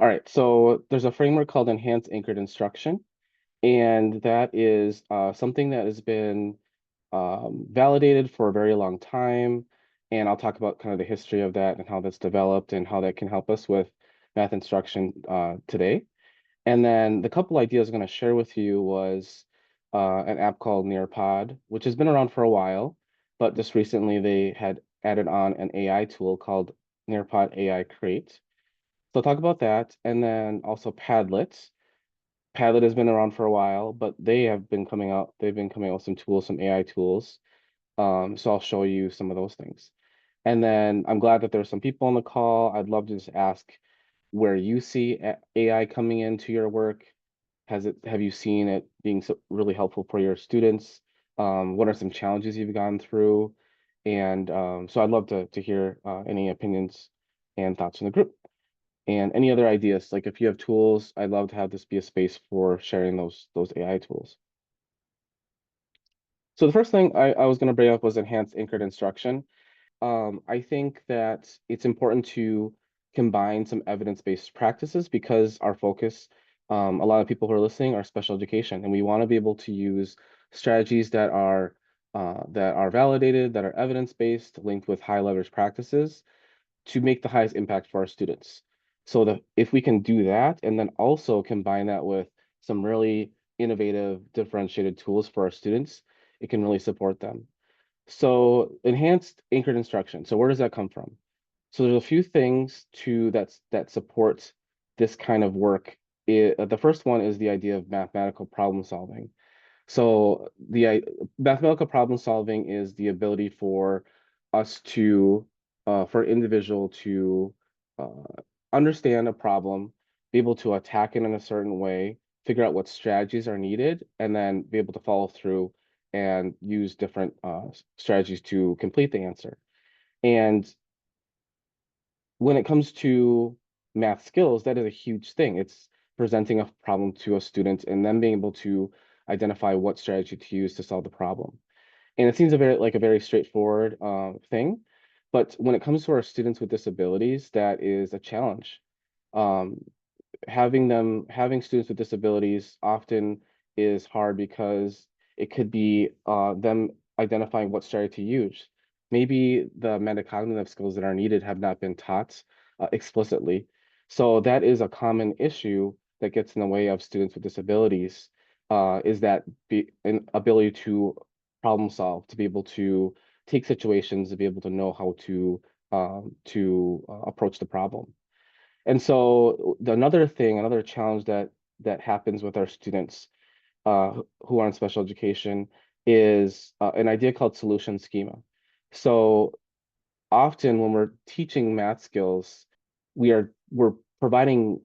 All right, so there's a framework called enhanced anchored instruction, and that is something that has been validated for a very long time. And I'll talk about kind of the history of that and how that's developed and how that can help us with math instruction today. And then the couple ideas I'm going to share with you was an app called Nearpod, which has been around for a while, but just recently they had added on an AI tool called Nearpod AI Create. So I'll talk about that, and then also Padlet. Padlet has been around for a while, but they've been coming out with some tools, some AI tools. So I'll show you some of those things. And then I'm glad that there's some people on the call. I'd love to just ask where you see AI coming into your work. Have you seen it being really helpful for your students? What are some challenges you've gone through? And so I'd love to hear any opinions and thoughts from the group. And any other ideas, like if you have tools, I'd love to have this be a space for sharing those AI tools. So the first thing I was going to bring up was enhanced anchored instruction. I think that it's important to combine some evidence-based practices because our focus, a lot of people who are listening are special education, and we want to be able to use strategies that are validated, that are evidence-based, linked with high leverage practices to make the highest impact for our students. So that if we can do that and then also combine that with some really innovative, differentiated tools for our students, it can really support them. So enhanced anchored instruction. So where does that come from? So there's a few things that support this kind of work. The first one is the idea of mathematical problem solving. So the mathematical problem solving is the ability for us to, for an individual to understand a problem, be able to attack it in a certain way, figure out what strategies are needed, and then be able to follow through and use different strategies to complete the answer. And when it comes to math skills, that is a huge thing. It's presenting a problem to a student and then being able to identify what strategy to use to solve the problem. And it seems a very straightforward thing, but when it comes to our students with disabilities, that is a challenge. Um, having students with disabilities often is hard because it could be them identifying what strategy to use. Maybe the metacognitive skills that are needed have not been taught explicitly. So that is a common issue that gets in the way of students with disabilities, is that an ability to problem solve, to be able to take situations, to be able to know how to approach the problem. And so another challenge that happens with our students who are in special education is an idea called solution schema. So often when we're teaching math skills, we're providing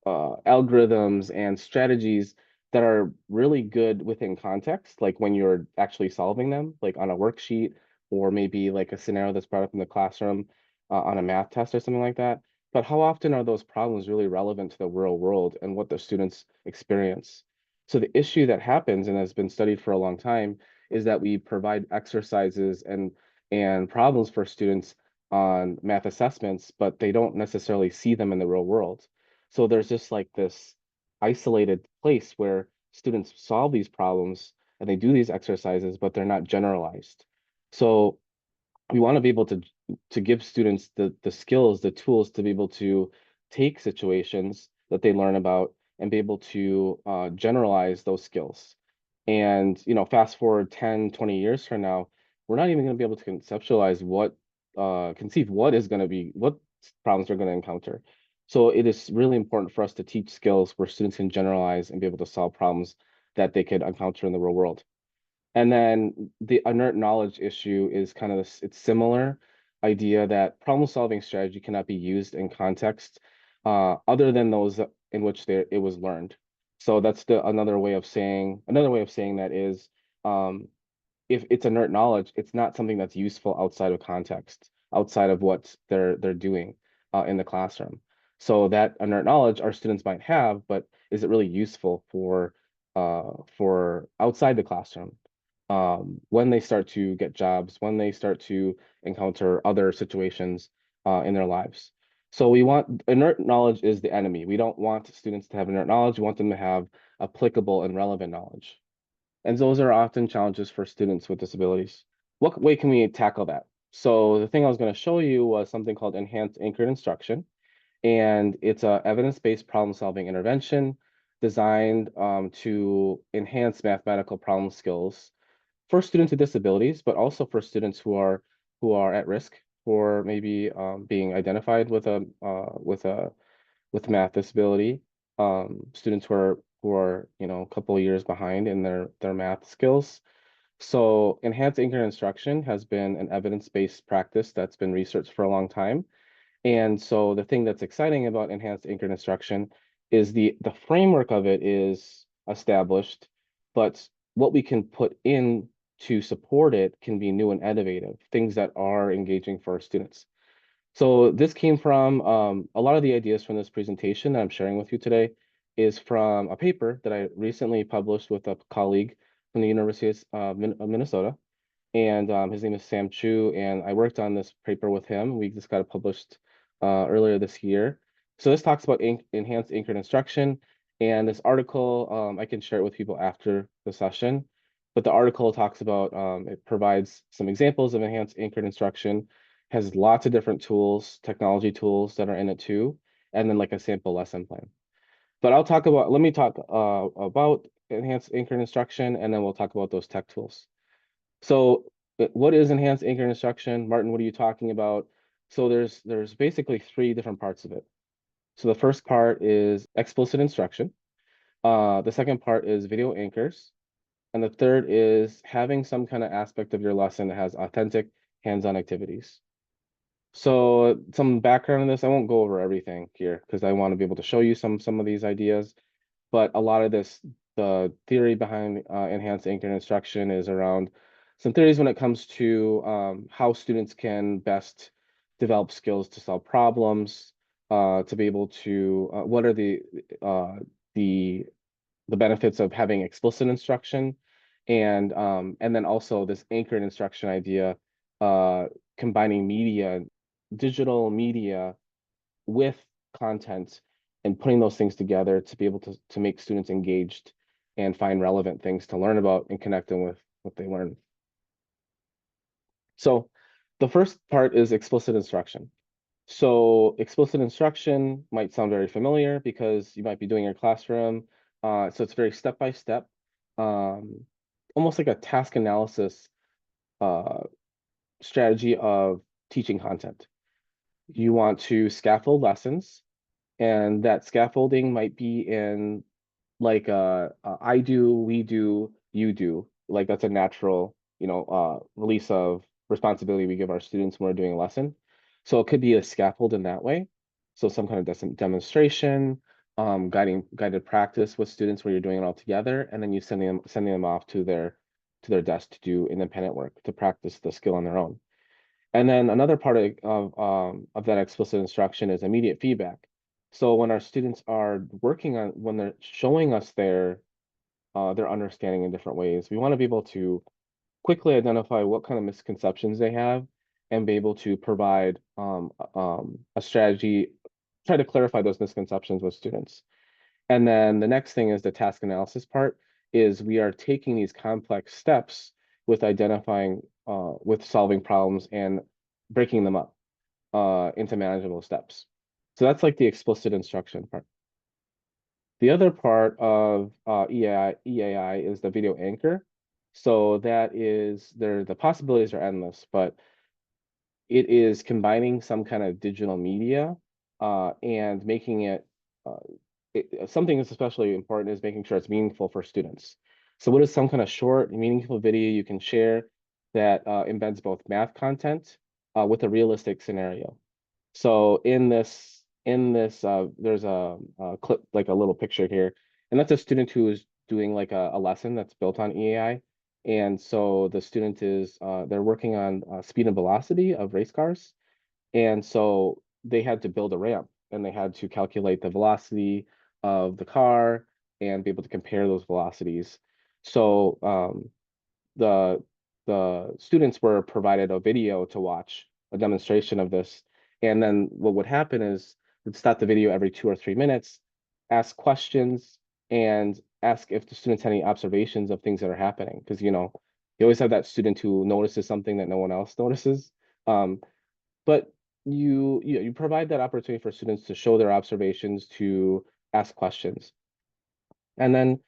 algorithms and strategies that are really good within context, like when you're actually solving them, like on a worksheet or maybe like a scenario that's brought up in the classroom on a math test or something like that. But how often are those problems really relevant to the real world and what the students experience? So the issue that happens and has been studied for a long time is that we provide exercises and problems for students on math assessments, but they don't necessarily see them in the real world. So there's just like this isolated place where students solve these problems and they do these exercises, but they're not generalized. So we want to be able to give students the skills, the tools to be able to take situations that they learn about and be able to generalize those skills. And, fast forward 10, 20 years from now, we're not even going to be able to conceptualize conceive what problems they're going to encounter. So it is really important for us to teach skills where students can generalize and be able to solve problems that they could encounter in the real world. And then the inert knowledge issue is kind of this, it's similar idea that problem solving strategy cannot be used in context other than those in which it was learned. So that's another way of saying that is if it's inert knowledge, it's not something that's useful outside of context, outside of what they're doing in the classroom. So that inert knowledge our students might have, but is it really useful for outside the classroom? When they start to get jobs, when they start to encounter other situations in their lives. So we want inert knowledge is the enemy. We don't want students to have inert knowledge. We want them to have applicable and relevant knowledge. And those are often challenges for students with disabilities. What way can we tackle that? So the thing I was going to show you was something called enhanced anchored instruction, and it's a evidence-based problem-solving intervention designed to enhance mathematical problem skills for students with disabilities, but also for students who are at risk for maybe being identified with a math disability, students who are a couple of years behind in their math skills. So enhanced anchored instruction has been an evidence-based practice that's been researched for a long time. And so the thing that's exciting about enhanced anchored instruction is the framework of it is established, but what we can put in to support it can be new and innovative, things that are engaging for our students. So this came from a lot of the ideas from this presentation that I'm sharing with you today is from a paper that I recently published with a colleague from the University of Minnesota, and his name is Sam Chu, and I worked on this paper with him. We just got it published earlier this year. So this talks about enhanced anchored instruction, and this article, I can share it with people after the session, but the article talks about, it provides some examples of enhanced anchored instruction, has lots of different tools, technology tools that are in it too, and then like a sample lesson plan. But let me talk about enhanced anchored instruction, and then we'll talk about those tech tools. So what is enhanced anchor instruction? Martin, what are you talking about? So there's basically three different parts of it. So the first part is explicit instruction. The second part is video anchors. And the third is having some kind of aspect of your lesson that has authentic hands-on activities. So some background on this, I won't go over everything here because I want to be able to show you some of these ideas. But a lot of this, the theory behind enhanced anchored instruction is around some theories when it comes to how students can best develop skills to solve problems, to be able to, what are uh, the the benefits of having explicit instruction, and then also this anchored instruction idea, uh, combining media, digital media with content and putting those things together to be able to make students engaged and find relevant things to learn about and connect them with what they learn. So the first part is explicit instruction. So explicit instruction might sound very familiar because you might be doing your classroom. So it's very step by step, um, almost like a task analysis uh, strategy of teaching content. You want to scaffold lessons, and that scaffolding might be in like I do, we do, you do. Like that's a natural, release of responsibility we give our students when we're doing a lesson. So it could be a scaffold in that way. So some kind of demonstration, guided practice with students where you're doing it all together, and then you sending them off to their desk to do independent work to practice the skill on their own. And then another part of that explicit instruction is immediate feedback. So when our students are when they're showing us their understanding in different ways, we want to be able to quickly identify what kind of misconceptions they have and be able to provide a strategy, try to clarify those misconceptions with students. And then the next thing is the task analysis part, is we are taking these complex steps with identifying, with solving problems and breaking them up into manageable steps. So that's like the explicit instruction part. The other part of EAI is the video anchor. So that is the possibilities are endless, but it is combining some kind of digital media and making uh, something that's especially important is making sure it's meaningful for students. So what is some kind of short, meaningful video you can share that embeds both math content with a realistic scenario? So in this, there's a clip, like a little picture here, and that's a student who is doing like a lesson that's built on EAI. And so the student is they're working on speed and velocity of race cars, and so they had to build a ramp and they had to calculate the velocity of the car and be able to compare those velocities. So the students were provided a video to watch, a demonstration of this, And then what would happen is we'd stop the video every 2 or 3 minutes, ask questions, and ask if the students had any observations of things that are happening. Because, you always have that student who notices something that no one else notices. Um, but you provide that opportunity for students to show their observations, to ask questions. And then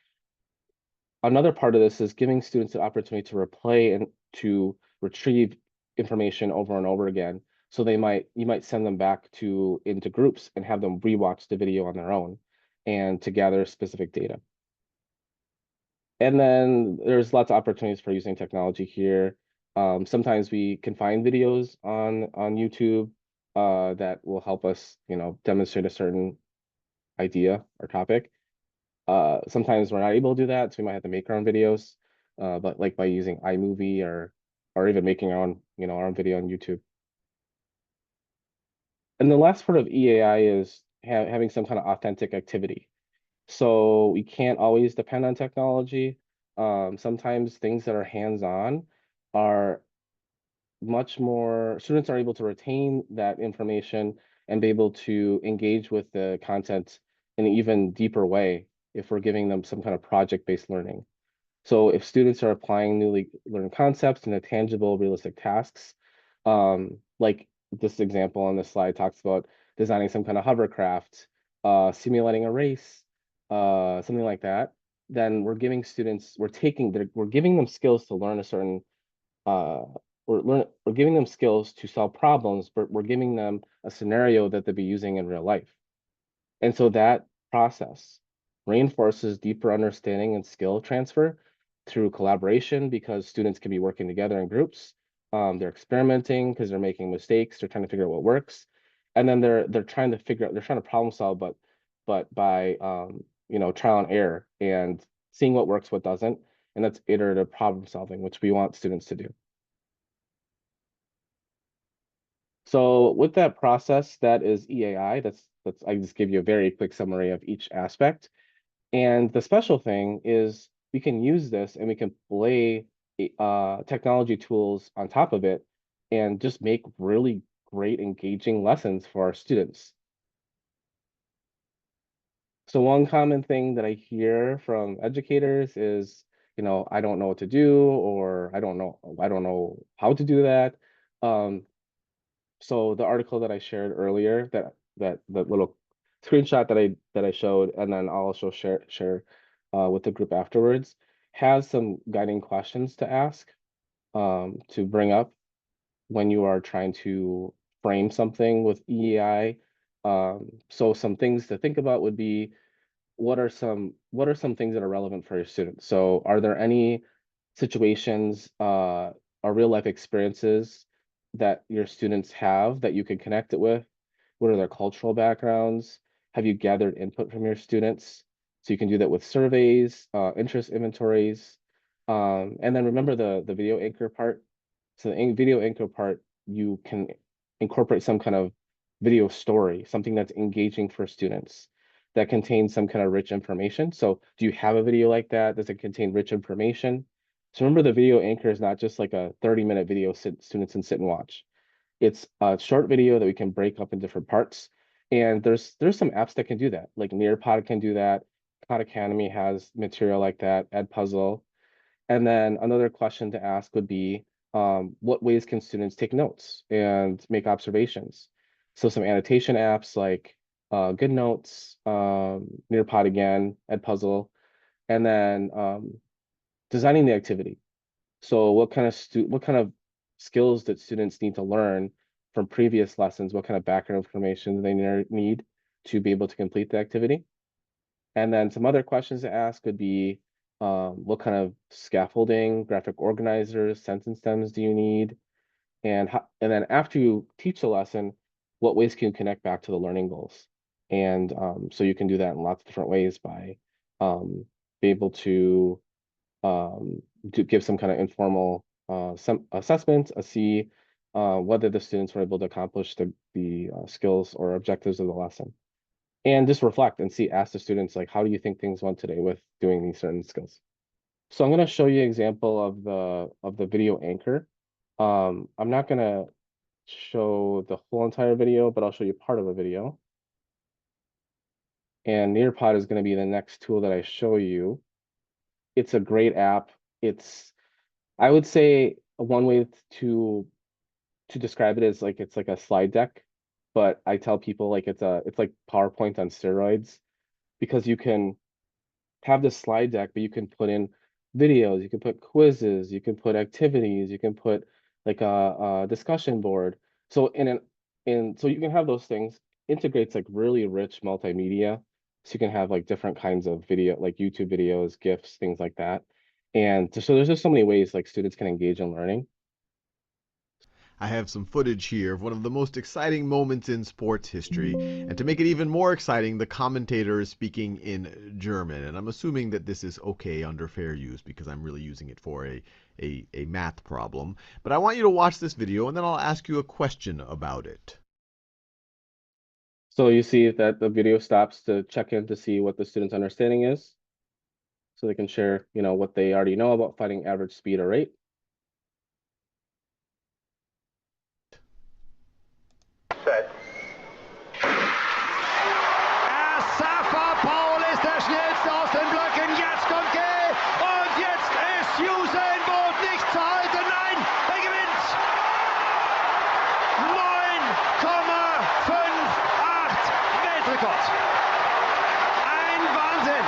another part of this is giving students the opportunity to replay and to retrieve information over and over again. So you might send them back into groups and have them rewatch the video on their own and to gather specific data. And then there's lots of opportunities for using technology here. Sometimes we can find videos on YouTube that will help us, demonstrate a certain idea or topic. Sometimes we're not able to do that, so we might have to make our own videos, but like by using iMovie or even making our own video on YouTube. And the last part of EAI is having some kind of authentic activity. So we can't always depend on technology. Sometimes things that are hands-on are much more, students are able to retain that information and be able to engage with the content in an even deeper way if we're giving them some kind of project-based learning. So if students are applying newly learned concepts into tangible, realistic tasks, like this example on this slide talks about designing some kind of hovercraft, simulating a race, something like that, then we're giving students, we're giving them skills to learn a certain, uh, we're giving them skills to solve problems, but we're giving them a scenario that they'll be using in real life. And so that process reinforces deeper understanding and skill transfer through collaboration because students can be working together in groups. They're experimenting because they're making mistakes. They're trying to figure out what works, and then they're trying to figure out they're trying to problem solve, but by trial and error and seeing what works, what doesn't, and that's iterative problem solving, which we want students to do. So with that process, that is EAI. That's I just give you a very quick summary of each aspect. And the special thing is we can use this and we can lay technology tools on top of it and just make really great engaging lessons for our students. So one common thing that I hear from educators is, I don't know what to do, or I don't know how to do that. Um, so the article that I shared earlier, that little screenshot that I showed, and then I'll also share with the group afterwards, has some guiding questions to ask, to bring up when you are trying to frame something with EAI. So some things to think about would be what are some things that are relevant for your students? So are there any situations or real life experiences that your students have that you can connect it with? What are their cultural backgrounds? Have you gathered input from your students? So you can do that with surveys, interest inventories, and then remember the video anchor part. So the video anchor part, you can incorporate some kind of video story, something that's engaging for students that contains some kind of rich information. So do you have a video like that? Does it contain rich information? So remember the video anchor is not just like a 30-minute video students can sit and watch. It's a short video that we can break up in different parts. And there's some apps that can do that. Like Nearpod can do that. Khan Academy has material like that, Edpuzzle. And then another question to ask would be, what ways can students take notes and make observations? So some annotation apps like GoodNotes, Nearpod again, Edpuzzle, and then designing the activity. So what kind of skills that students need to learn from previous lessons? What kind of background information do they need to be able to complete the activity? And then some other questions to ask would be, what kind of scaffolding, graphic organizers, sentence stems do you need? And then after you teach the lesson, what ways can you connect back to the learning goals? And so you can do that in lots of different ways by be able um, to give some kind of informal some assessment, see whether the students were able to accomplish the skills or objectives of the lesson, and just reflect and see, ask the students like, how do you think things went today with doing these certain skills? So I'm going to show you an example of the video anchor. I'm not going to show the whole entire video, but I'll show you part of a video. And Nearpod is going to be the next tool that I show you. It's a great app. It's, I would say one way to describe it is like it's like a slide deck, but I tell people like it's like PowerPoint on steroids because you can have this slide deck, but you can put in videos, you can put quizzes, you can put activities, you can put like a discussion board. So so you can have those things. Integrates like really rich multimedia. So you can have like different kinds of video, like YouTube videos, GIFs, things like that. And so there's just so many ways like students can engage in learning. I have some footage here of one of the most exciting moments in sports history. And to make it even more exciting, the commentator is speaking in German. And I'm assuming that this is okay under fair use because I'm really using it for a math problem. But I want you to watch this video and then I'll ask you a question about it. So you see that the video stops to check in to see what the student's understanding is. So they can share, what they already know about finding average speed or rate. Set. Safa Paul ist der schnellste aus den Blöcken. Jetzt kommt Gay. Und jetzt ist Usain Bolt nicht zu halten. Nein, er gewinnt. 9,58 Weltrekord. Ein Wahnsinn.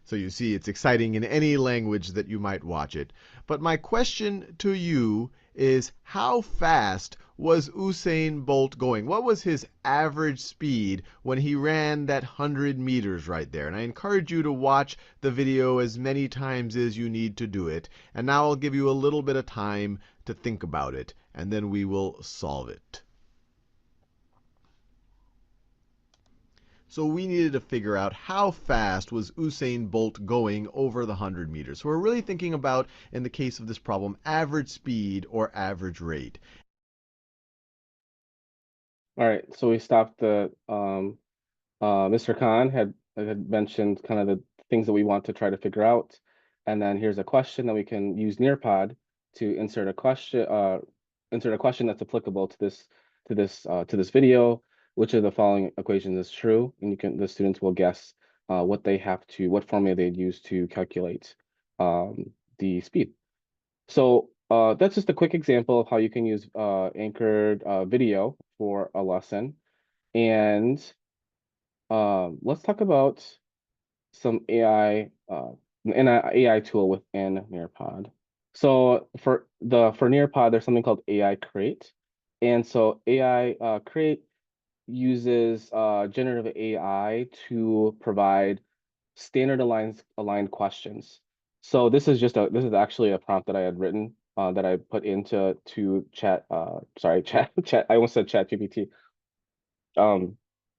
So you see, it's exciting in any language that you might watch it. But my question to you is, how fast was Usain Bolt going? What was his average speed when he ran that 100 meters right there? And I encourage you to watch the video as many times as you need to do it. And now I'll give you a little bit of time to think about it, and then we will solve it. So we needed to figure out how fast was Usain Bolt going over the 100 meters. So we're really thinking about, in the case of this problem, average speed or average rate. All right, so we stopped the Mr. Khan had mentioned kind of the things that we want to try to figure out. And then here's a question that we can use Nearpod to insert a question that's applicable to this video. Which of the following equations is true? And the students will guess what formula they'd use to calculate the speed. So that's just a quick example of how you can use anchored video for a lesson. And let's talk about some an AI tool within Nearpod. So for Nearpod, there's something called AI Create. And so AI Create uses generative AI to provide standard aligned questions. So this is actually a prompt that I had written that I put into chat chat I almost said chat GPT that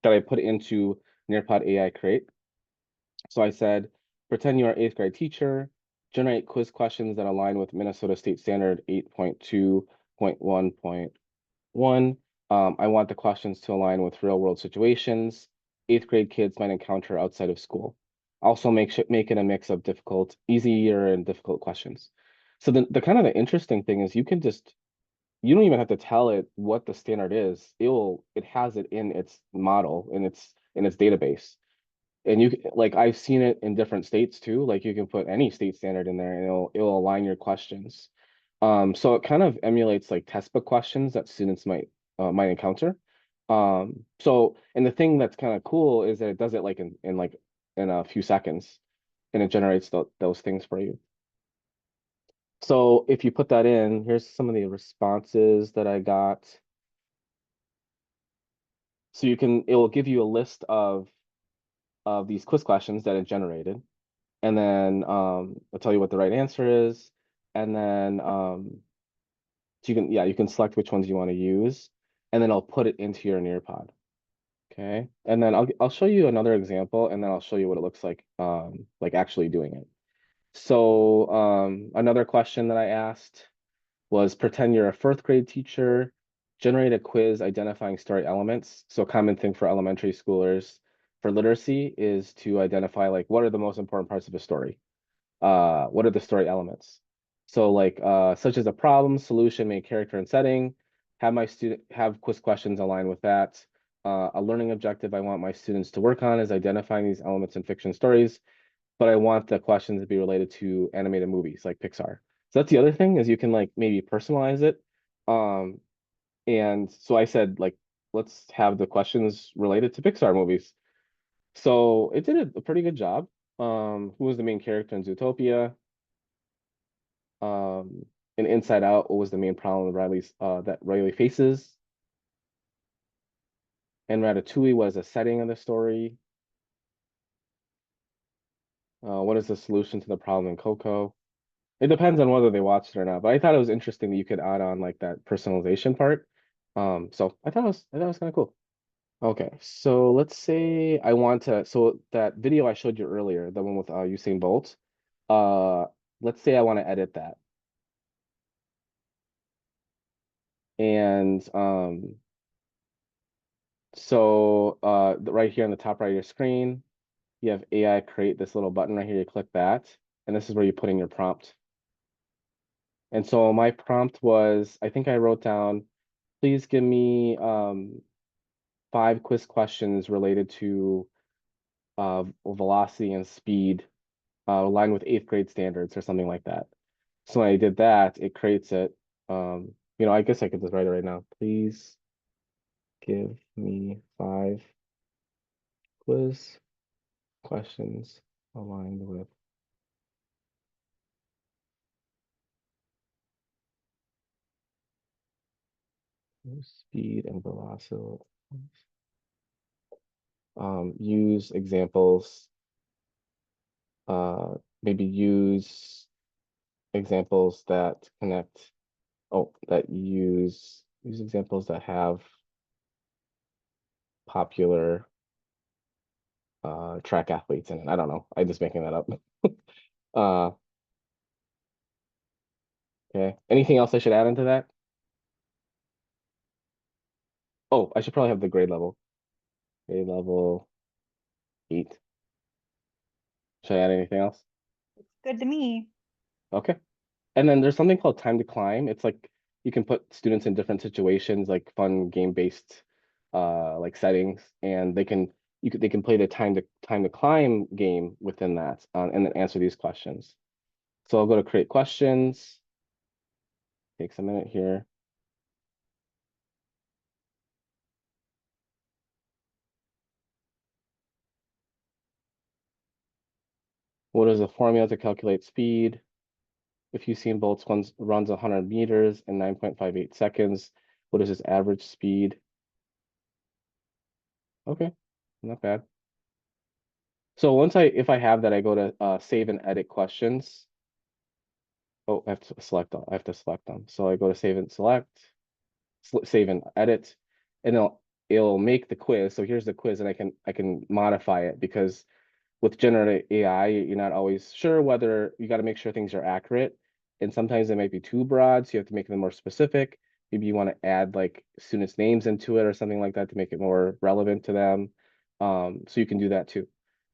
I put into Nearpod AI Create. So I said, pretend you're an 8th grade teacher, generate quiz questions that align with Minnesota State Standard 8.2.1.1. I want the questions to align with real world situations 8th grade kids might encounter outside of school. Also make it a mix of easier and difficult questions. So the kind of the interesting thing is you don't even have to tell it what the standard is. It has it in its model, in its database. And like I've seen it in different states too. Like you can put any state standard in there and it'll align your questions. So it kind of emulates like test book questions that students might encounter. And the thing that's kind of cool is that it does it like in a few seconds, and it generates those things for you. So if you put that in, here's some of the responses that I got. So it will give you a list of these quiz questions that it generated, and then I'll tell you what the right answer is, and then so you can select which ones you want to use, and then I'll put it into your Nearpod. Okay, and then I'll show you another example, and then I'll show you what it looks like actually doing it. So another question that I asked was pretend you're a 4th grade teacher, generate a quiz identifying story elements. So a common thing for elementary schoolers for literacy is to identify like what are the most important parts of a story. What are the story elements? So like such as a problem, solution, main character, and setting. have quiz questions aligned with that. A learning objective I want my students to work on is identifying these elements in fiction stories, but I want the questions to be related to animated movies like Pixar. So that's the other thing is you can like maybe personalize it. Um, and so I said like let's have the questions related to Pixar movies. So it did a pretty good job. Who was the main character in Zootopia? Um, in Inside Out, what was the main problem that Riley faces? And Ratatouille, what is the setting of the story? What is the solution to the problem in Coco? It depends on whether they watched it or not, but I thought it was interesting that you could add on like that personalization part. So I thought it was kind of cool. Okay, so let's say I want to, so that video I showed you earlier, the one with Usain Bolt, uh, let's say I want to edit that. And so right here on the top right of your screen, you have AI create this little button right here. You click that, and this is where you put in your prompt. And so my prompt was, I think I wrote down, please give me 5 quiz questions related to velocity and speed aligned with 8th grade standards or something like that. So when I did that, it creates it. I guess I could just write it right now. Please give me 5 quiz questions aligned with speed and velocity. Use examples. Maybe use examples that connect. Oh, that use examples that have popular track athletes in it. I don't know. I'm just making that up. Uh, okay. Anything else I should add into that? Oh, I should probably have the grade level. Grade level 8. Should I add anything else? Good to me. Okay. And then there's something called time to climb. It's like you can put students in different situations, like fun game-based like settings, and they can play the time to climb game within that, and then answer these questions. So I'll go to create questions. Takes a minute here. What is the formula to calculate speed? If Usain Bolt runs 100 meters in 9.58 seconds, what is his average speed? Okay, not bad. So if I have that, I go to save and edit questions. Oh, I have to select all. I have to select them. So I go to save and select, save and edit, and it'll make the quiz. So here's the quiz, and I can modify it because with generative AI, you're not always sure whether you got to make sure things are accurate. And sometimes they might be too broad, so you have to make them more specific. Maybe you want to add like students' names into it or something like that to make it more relevant to them. So you can do that too.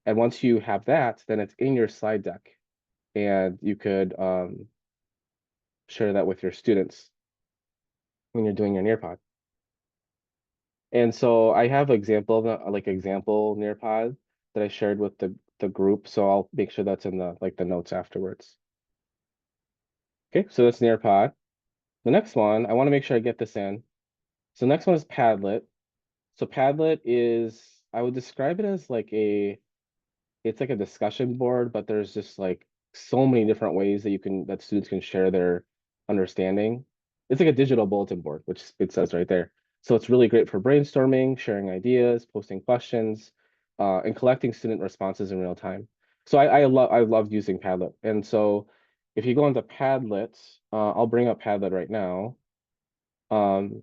And once you have that, then it's in your slide deck, and you could share that with your students when you're doing your Nearpod. And so I have example Nearpod that I shared with the group. So I'll make sure that's in the notes afterwards. Okay, so that's Nearpod. The next one, I want to make sure I get this in. So the next one is Padlet. So Padlet is, I would describe it as it's like a discussion board, but there's just like so many different ways that students can share their understanding. It's like a digital bulletin board, which it says right there. So it's really great for brainstorming, sharing ideas, posting questions, and collecting student responses in real time. So I love using Padlet. And so if you go into Padlet, I'll bring up Padlet right now. Um,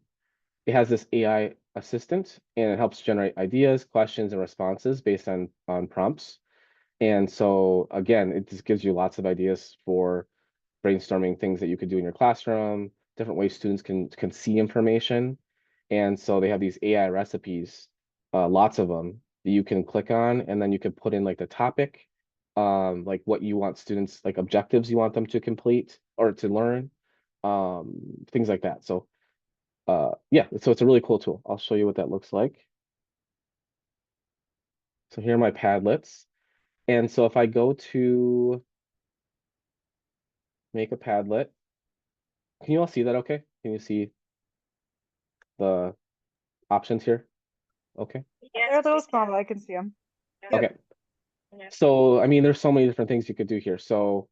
it has this AI assistant, and it helps generate ideas, questions, and responses based on prompts. And so again, it just gives you lots of ideas for brainstorming things that you could do in your classroom, different ways students can see information. And so they have these AI recipes, lots of them that you can click on, and then you can put in like the topic, like what you want students, like objectives you want them to complete or to learn, things like that. So Yeah, so it's a really cool tool. I'll show you what that looks like. So here are my Padlets. And so if I go to make a Padlet, can you all see that okay? Can you see the options here? Okay. They're a little small, but I can see them. Okay. So, I mean, there's so many different things you could do here. So,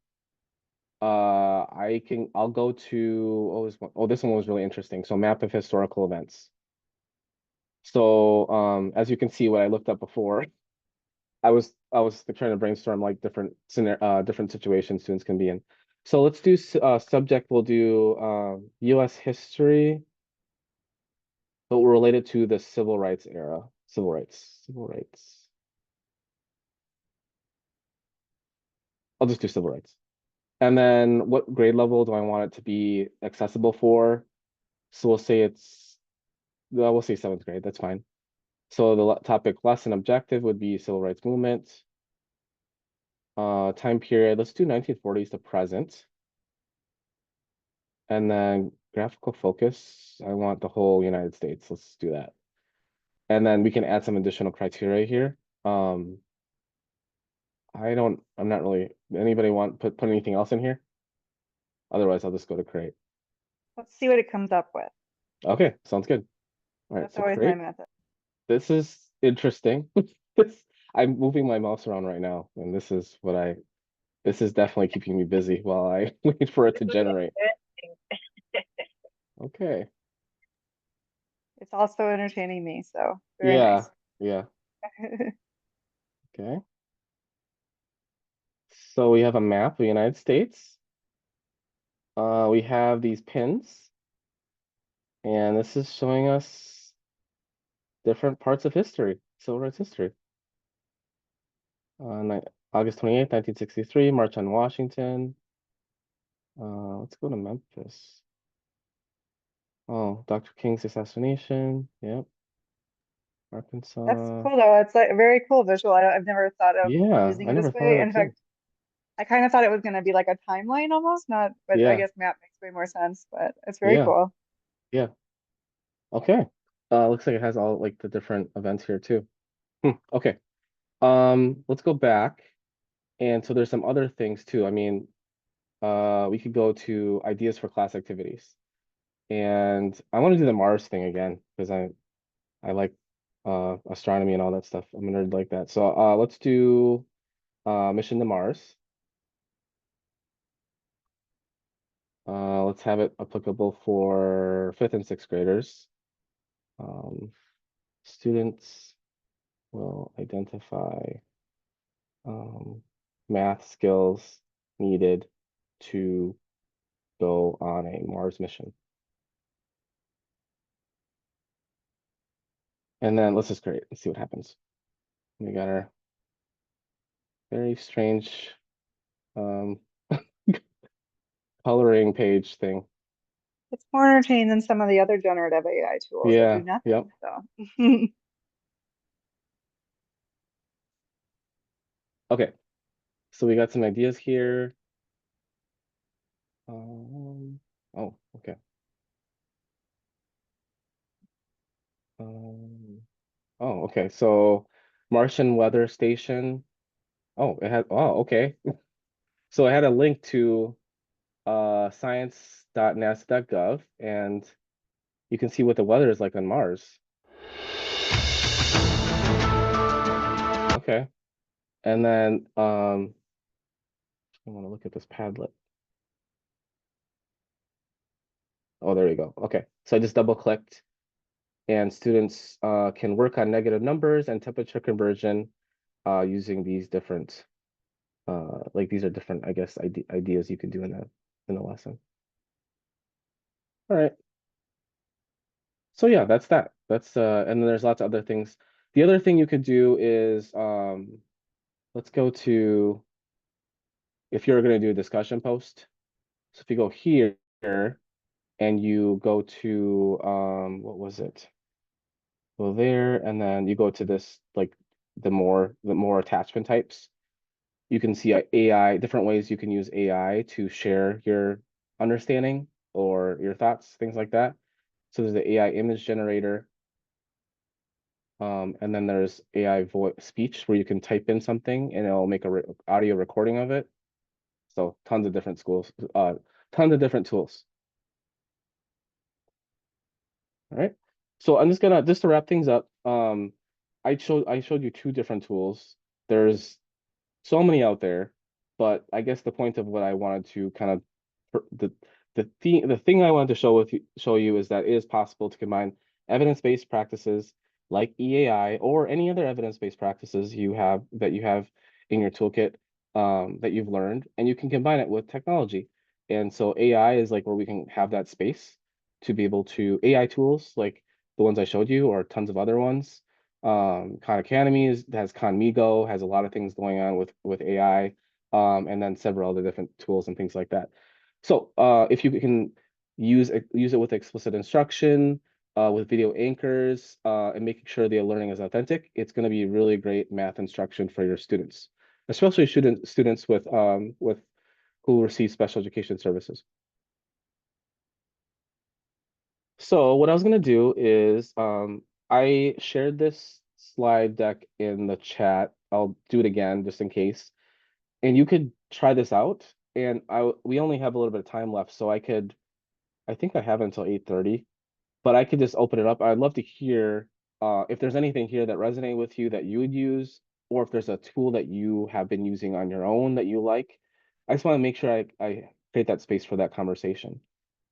I'll go to, this one was really interesting. So map of historical events. So, as you can see, what I looked up before, I was trying to brainstorm like different situations students can be in. So let's do subject. We'll do U.S. history, but we're related to the civil rights era. Civil rights. Civil rights. I'll just do civil rights. And then what grade level do I want it to be accessible for? So we'll say seventh grade. That's fine. So the topic lesson objective would be civil rights movement. Time period. Let's do 1940s to present. And then graphical focus, I want the whole United States. Let's do that. And then we can add some additional criteria here. I'm not really, anybody want put anything else in here? Otherwise, I'll just go to create. Let's see what it comes up with. Okay, sounds good. All right, That's so always my create. method. This is interesting. This, I'm moving my mouse around right now, and this is definitely keeping me busy while I wait for it to generate. Okay. It's also entertaining me, so very Yeah, nice. yeah. Okay. So we have a map of the United States. We have these pins, and this is showing us different parts of history, civil rights history. August 28th, 1963, March on Washington. Let's go to Memphis. Oh, Dr. King's assassination. Yep. That's Arkansas. cool though. It's like a very cool visual. I've never thought of Yeah, using I it this never thought way. of In it too. fact, I kind of thought it was going to be like a timeline almost, not, but I Yeah, guess map makes way more sense, but it's very yeah, cool. yeah. Okay. Looks like it has all like the different events here too. Okay. Let's go back. And so there's some other things too. I mean, we could go to ideas for class activities. And I want to do the Mars thing again because I like astronomy and all that stuff. I'm a nerd like that. So let's do mission to Mars. Let's have it applicable for fifth and sixth graders. Um, Students will identify math skills needed to go on a Mars mission. And then let's just create. Let's see what happens. We got our very strange um, coloring page thing. It's more entertaining than some of the other generative AI tools that do Yeah, yep. nothing. So Okay, so we got some ideas here. Oh, okay. Um, oh, okay. So Martian weather station. Okay. So I had a link to science.nasa.gov and you can see what the weather is like on Mars. Okay. And then I want to look at this Padlet. Oh, there you go. Okay. So I just double clicked and students can work on negative numbers and temperature conversion using these different like these are different, I guess, ideas you can do in the lesson. All right. So yeah, that's that. That's and then there's lots of other things. The other thing you could do is let's go to if you're going to do a discussion post. So if you go here and you go to what was it? Go there and then you go to this like the more attachment types. You can see AI, different ways you can use AI to share your understanding or your thoughts, things like that. So there's the AI image generator. And then there's AI voice speech where you can type in something and it'll make a audio recording of it. So tons of different tons of different tools. All right. So I'm just to wrap things up. I showed you two different tools. There's so many out there, but I guess the point of what I wanted to kind of the thing I wanted to show you is that it is possible to combine evidence-based practices like EAI or any other evidence-based practices you have in your toolkit that you've learned, and you can combine it with technology. And so AI is like where we can have that space to be able to AI tools like the ones I showed you or tons of other ones. Khan Academy has Khanmigo, has a lot of things going on with AI, and then several other different tools and things like that. So if you can use it with explicit instruction, with video anchors, and making sure the learning is authentic, it's going to be really great math instruction for your students, especially students with who receive special education services. So what I was going to do is I shared this slide deck in the chat. I'll do it again just in case. And you could try this out. And we only have a little bit of time left, so I think I have until 8:30, but I could just open it up. I'd love to hear if there's anything here that resonated with you that you would use, or if there's a tool that you have been using on your own that you like. I just want to make sure I create that space for that conversation.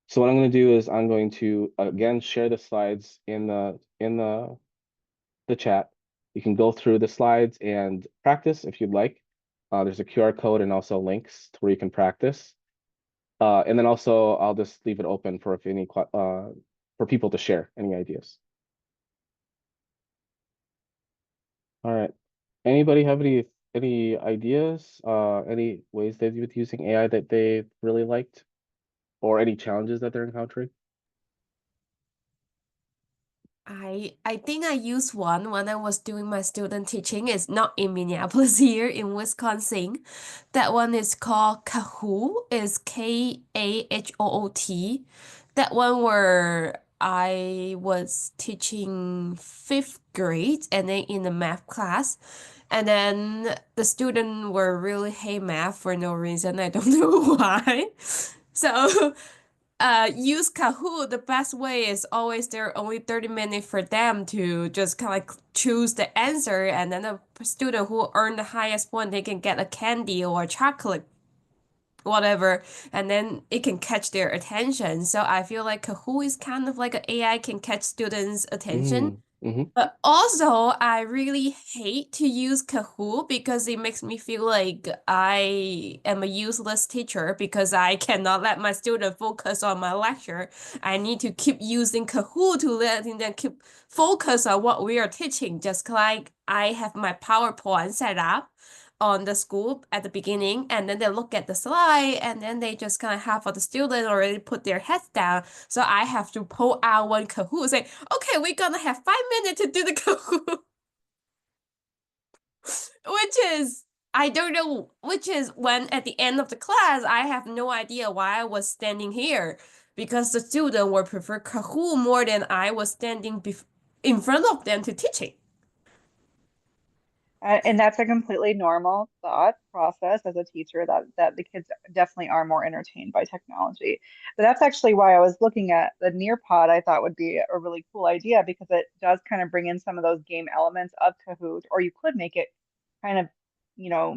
So what I'm going to do is I'm going to again share the slides in the chat. You can go through the slides and practice if you'd like. There's a QR code and also links to where you can practice. And then also I'll just leave it open for for people to share any ideas. All right. Anybody have any ideas? Any ways they've been using AI that they really liked, or any challenges that they're encountering? I think I used one when I was doing my student teaching. It's not in Minneapolis here in Wisconsin. That one is called Kahoot. It's Kahoot. That one where I was teaching fifth grade and then in the math class. And then the student were really hate math for no reason. I don't know why. So use Kahoot, the best way is always there are only 30 minutes for them to just kind of like choose the answer, and then the student who earned the highest one, they can get a candy or a chocolate, whatever, and then it can catch their attention. So I feel like Kahoot is kind of like an AI can catch students' attention. Mm-hmm. But also, I really hate to use Kahoot because it makes me feel like I am a useless teacher because I cannot let my student focus on my lecture. I need to keep using Kahoot to let them keep focus on what we are teaching. Just like I have my PowerPoint set up on the school at the beginning, and then they look at the slide, and then they just kind of half of the student already put their heads down. So I have to pull out one Kahoot, say, okay, we're gonna have 5 minutes to do the Kahoot, which is I don't know, which is when at the end of the class, I have no idea why I was standing here because the student would prefer Kahoot more than I was standing in front of them to teaching. And that's a completely normal thought process as a teacher that the kids definitely are more entertained by technology. But that's actually why I was looking at the Nearpod. I thought would be a really cool idea because it does kind of bring in some of those game elements of Kahoot, or you could make it kind of,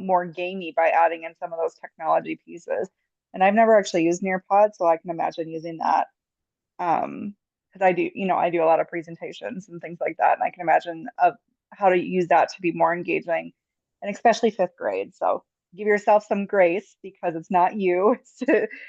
more gamey by adding in some of those technology pieces. And I've never actually used Nearpod, so I can imagine using that. Because I do a lot of presentations and things like that, and I can imagine of how to use that to be more engaging, and especially fifth grade. So give yourself some grace because it's not you;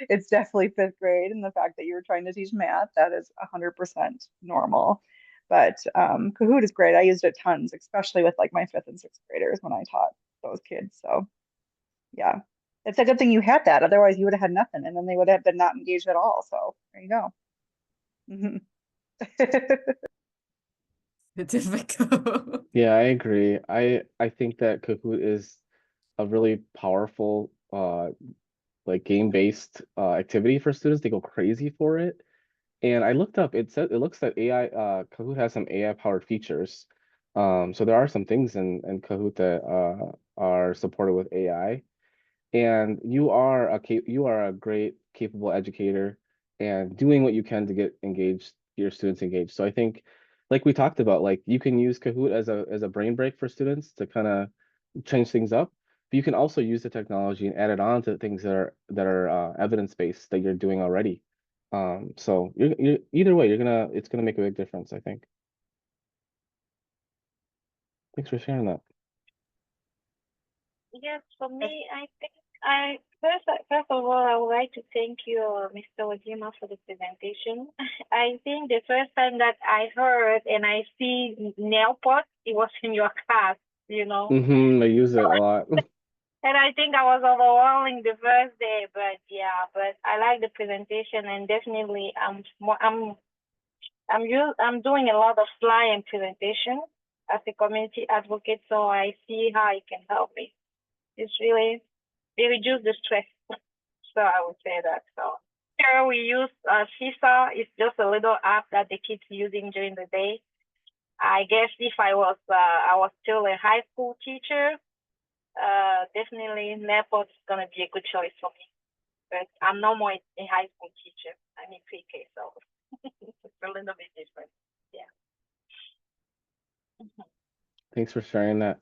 it's definitely fifth grade, and the fact that you're trying to teach math, that is 100% normal. But Kahoot is great. I used it tons, especially with like my fifth and sixth graders when I taught those kids. So yeah, it's a good thing you had that. Otherwise, you would have had nothing, and then they would have been not engaged at all. So there you go. Mhm. Difficult. Yeah, I agree. I think that Kahoot is a really powerful like game-based activity for students. They go crazy for it. And I looked up, it said it looks like AI Kahoot has some AI powered features. So there are some things in Kahoot that are supported with AI. And you are a great capable educator and doing what you can to get engaged, your students engaged. So I think like we talked about, like you can use Kahoot as a brain break for students to kind of change things up. But you can also use the technology and add it on to things that are evidence-based that you're doing already. So you're either way, it's gonna make a big difference, I think. Thanks for sharing that. Yes, for Yes. me, I think I first of all, I would like to thank you, Mr. Ojima, for the presentation. I think the first time that I heard and I see nail pot, it was in your class, you know. I use it a lot. And I think I was overwhelming the first day, but yeah, but I like the presentation and definitely I'm doing a lot of slide and presentation as a community advocate, so I see how it can help me. It's really they reduce the stress. So I would say that. So here we use Seesaw. It's just a little app that the kids using during the day. I guess if I was still a high school teacher, definitely Nearpod is gonna be a good choice for me. But I'm no more a high school teacher. I'm in pre-K, so it's a little bit different. Yeah. Mhm. Thanks for sharing that.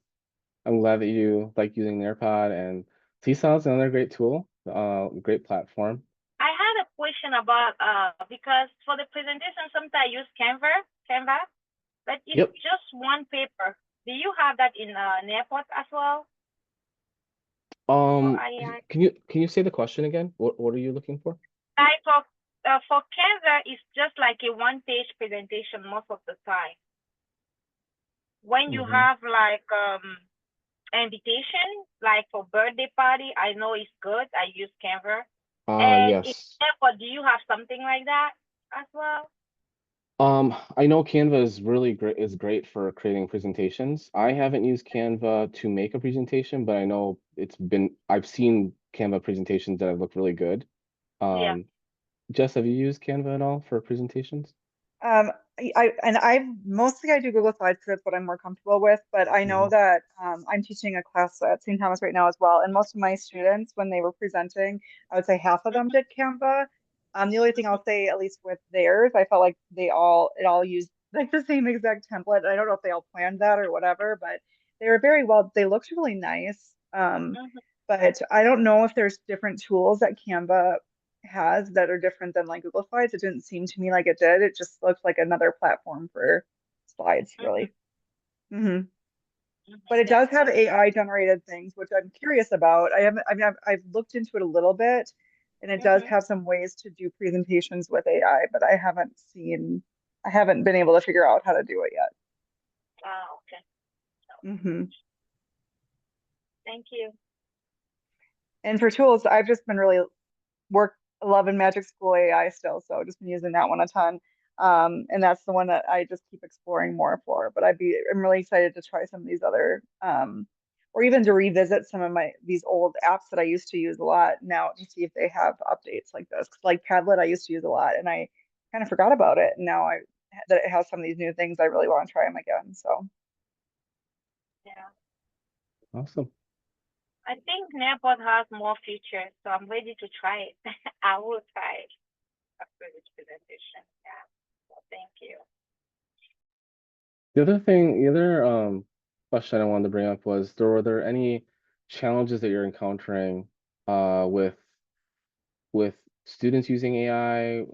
I'm glad that you like using Nearpod, and Seesaw is another great tool, great platform. I had a question about because for the presentation sometimes I use Canva, but it's Yep. just one paper. Do you have that in Nearpod as well? For AI? Can you say the question again? What are you looking for? Like for Canva, it's just like a one-page presentation most of the time. When you Hmm. have like invitation, like for birthday party, I know it's good. I use Canva. And in Yes. Nearpod, do you have something like that as well? I know Canva is great for creating presentations. I haven't used Canva to make a presentation, but I know I've seen Canva presentations that have looked really good. Yeah. Um, Jess, have you used Canva at all for presentations? Um, I mostly I do Google Slides because that's what I'm more comfortable with. But I know Mhm. that I'm teaching a class at St. Thomas right now as well, and most of my students, when they were presenting, I would say half of them Mhm, did Canva. The only thing mhm, I'll say, at least with theirs, I felt like it all used like the same exact template. I don't know if they all planned that or whatever, but they were very well. They looked really nice. mhm, But I don't know if there's different tools that Canva has that are different than like Google Slides. It didn't seem to me like it did. It just looked like another platform for slides, mhm, really. hmm mhm. But it Yeah, does have that's AI generated things, which I'm curious about. I've looked into it a little bit, and it does mhm. have some ways to do presentations with AI, but I haven't been able to figure out how to do it yet. Okay. So, hmm thank you. And for tools, I've just been really work loving Magic School AI still, so I've just been using that one a ton. And that's the one that I just keep exploring more for. But I'm really excited to try some of these other or even to revisit some of these old apps that I used to use a lot now to see if they have updates like this. 'Cause like Padlet I used to use a lot and I kind of forgot about it. And now I that it has some of these new things, I really want to try them again. So Yeah. Awesome. I think Nearpod has more features, so I'm ready to try it. I will try it after this presentation. Yeah. So thank you. The other question I wanted to bring up was were there any challenges that you're encountering with students using AI?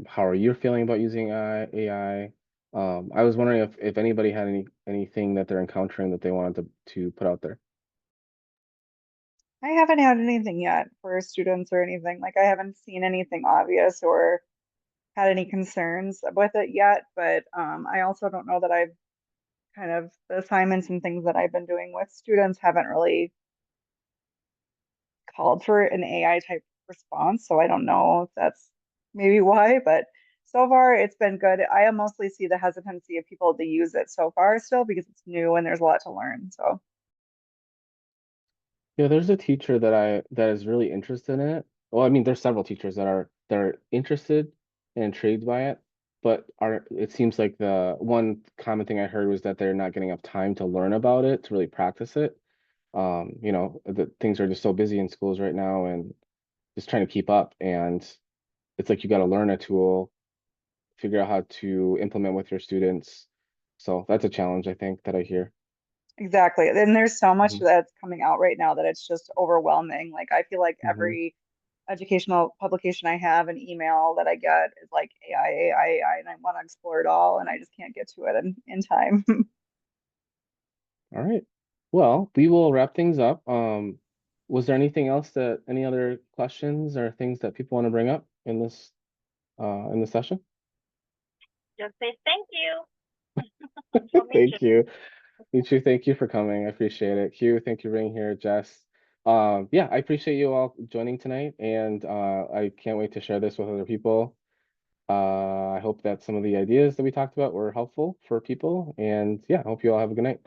How are you feeling about using AI? I was wondering if anybody had anything that they're encountering that they wanted to put out there. I haven't had anything yet for students or anything. Like I haven't seen anything obvious or had any concerns with it yet, but I also don't know that I've kind of the assignments and things that I've been doing with students haven't really called for an AI type response. So I don't know if that's maybe why, but so far it's been good. I mostly see the hesitancy of people to use it so far still because it's new and there's a lot to learn. So Yeah, there's a teacher that is really interested in it. Well, I mean, there's several teachers that are interested and intrigued by it. But it seems like the one common thing I heard was that they're not getting enough time to learn about it, to really practice it. The things are just so busy in schools right now and just trying to keep up. And it's like you got to learn a tool, figure out how to implement with your students. So that's a challenge, I think, that I hear. Exactly. And there's so much Hmm. that's coming out right now that it's just overwhelming. Like I feel like Hmm. every educational publication I have, an email that I get is like AI, and I want to explore it all, and I just can't get to it in time. All right. Well, we will wrap things up. Was there anything else any other questions or things that people want to bring up in this session? Just say thank you for me too. Thank you. Michu, thank you for coming. I appreciate it. Q, thank you for being here. Jess. Yeah, I appreciate you all joining tonight, and I can't wait to share this with other people. I hope that some of the ideas that we talked about were helpful for people, and yeah, I hope you all have a good night.